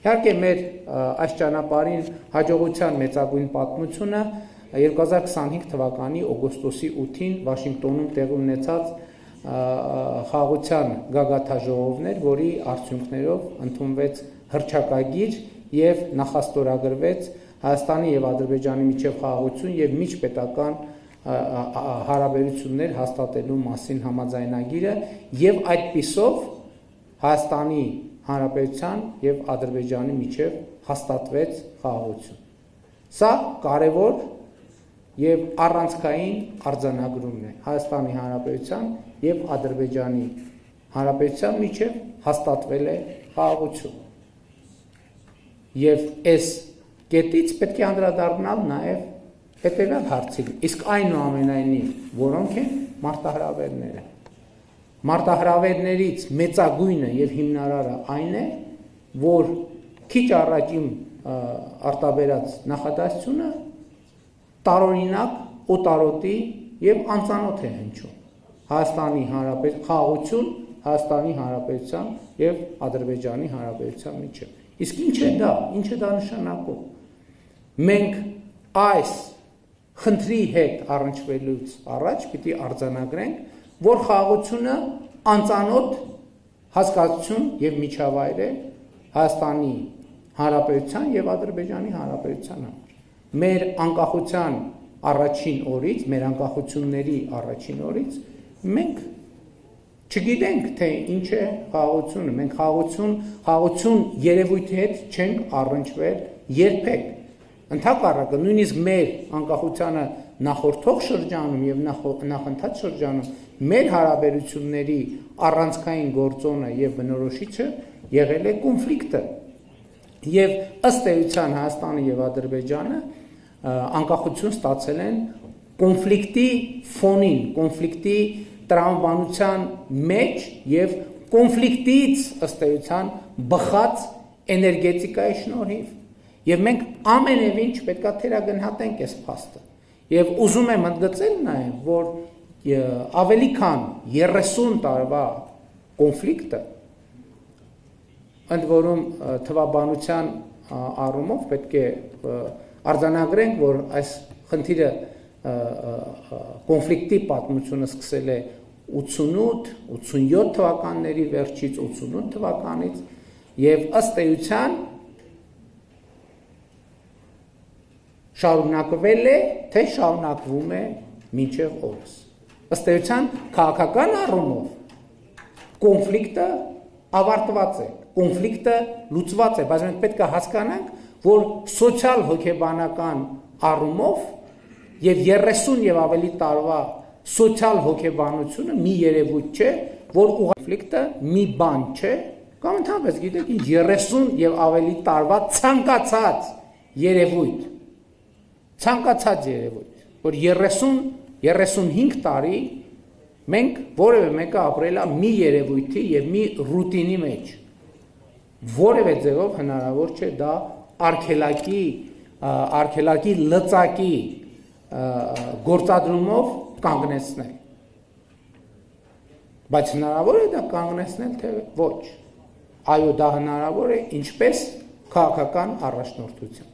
Իհարկե մեր այս ճանապարհին հաջողության մեծագույն պատմությունը 2025 թվականի օգոստոսի 8-ին Վաշինգտոնում տեղի ունեցած խաղաղության գագաթաժողովն էր, որի արդյունքներով ընդունվեց հռչակագիր եւ նախաստորագրվեց Հայաստանի եւ Ադրբեջանի միջև խաղաղություն եւ միջպետական հարաբերություններ հաստատելու մասին համաձայնագիրը եւ այդպիսով Հայաստանի Հանրապետության եւ Ադրբեջանի միջև հաստատվեց խաղաղություն։ Սա կարևոր եւ առանցքային արձանագրումն է Հայաստանի Հանրապետության եւ Ադրբեջանի Հանրապետության միջև հաստատվել է խաղաղություն։ Եվ այս կետից պետք է անդրադառնալ նաեւ հետևյալ հարցին, իսկ այնուամենայնիվ որոնք են մարտահրավերները։ Մարտահրավերներից մեծագույնը եւ հիմնարարը այն է, որ քիչ առաջ իմ արտաբերած նախադասությունը տարօրինակ օտարոտի եւ անծանոթ է հնչում Հայաստանի Հանրապետության խաղաղություն Հայաստանի Հանրապետության եւ Ադրբեջանի Հանրապետության միջեւ։ Իսկ ինչ է դա նշանակում։ Մենք այս խնդրի հետ առնչվելուց առաջ պիտի արձանագրենք, որ խաղաղությունը անծանոթ հասկացություն եւ միջավայր է Հայաստանի Հանրապետության եւ Ադրբեջանի Հանրապետության համար։ Մեր անկախության առաջին օրից, մեր անկախությունների առաջին օրից մենք չգիտենք, թե ինչ է խաղաղությունը։ Մենք խաղաղություն երևույթի հետ չենք առնչվել երբեք։ Ընդհակառակը նույնիսկ մեր անկախությանը նախորդող շրջանում եւ նախընթաց շրջանում մեր հարաբերությունների առանցքային գործոնը եւ բնորոշիչը եղել է կոնֆլիկտը։ Եվ ըստ էության Հայաստանը եւ Ադրբեջանը անկախություն ստացել են կոնֆլիկտի ֆոնին, կոնֆլիկտի տրամաբանության մեջ եւ կոնֆլիկտից ըստ էության բխած էներգետիկայի շնորհիվ։ Եվ մենք ամենևին չպետք է թերագնահատենք այս փաստը։ Եվ ուզում եմ ընդգծել նաեւ, որ ավելի քան 30 տարվա կոնֆլիկտը ընդ որում թվաբանության առումով պետք է արձանագրենք, որ այս խնդիրը կոնֆլիկտի պատմությունը սկսել է 88-87 թվականների վերջից, 88 թվականից եւ ըստ էության շարունակվել է, թե շարունակվում է մինչև օրս։ Ըստ էության քաղաքական առումով կոնֆլիկտը ավարտված է, կոնֆլիկտը լուծված է, բայց մենք պետք է հասկանանք, որ սոցիալ հոգեբանական առումով եւ 30 եւ ավելի տարվա սոցիալ հոգեբանությունը մի երևույթ չէ, որ կոնֆլիկտը մի բան չէ, կամ ընդհանրապես գիտեք, 30 եւ ավելի տարվա ցանկացած երևույթ, որ 30-35 տարի մենք որևէ մեկը ապրել է մի երևույթի եւ մի ռուտինի մեջ։ Որևէ ձևով հնարավոր չէ դա արգելակի լծակի գործադրումով կանգնեցնել։ Բայց հնարավոր է դա կանգնեցնել, թե ոչ։ Այո, դա հնարավոր է ինչպես քաղաքական առաջնորդությամբ։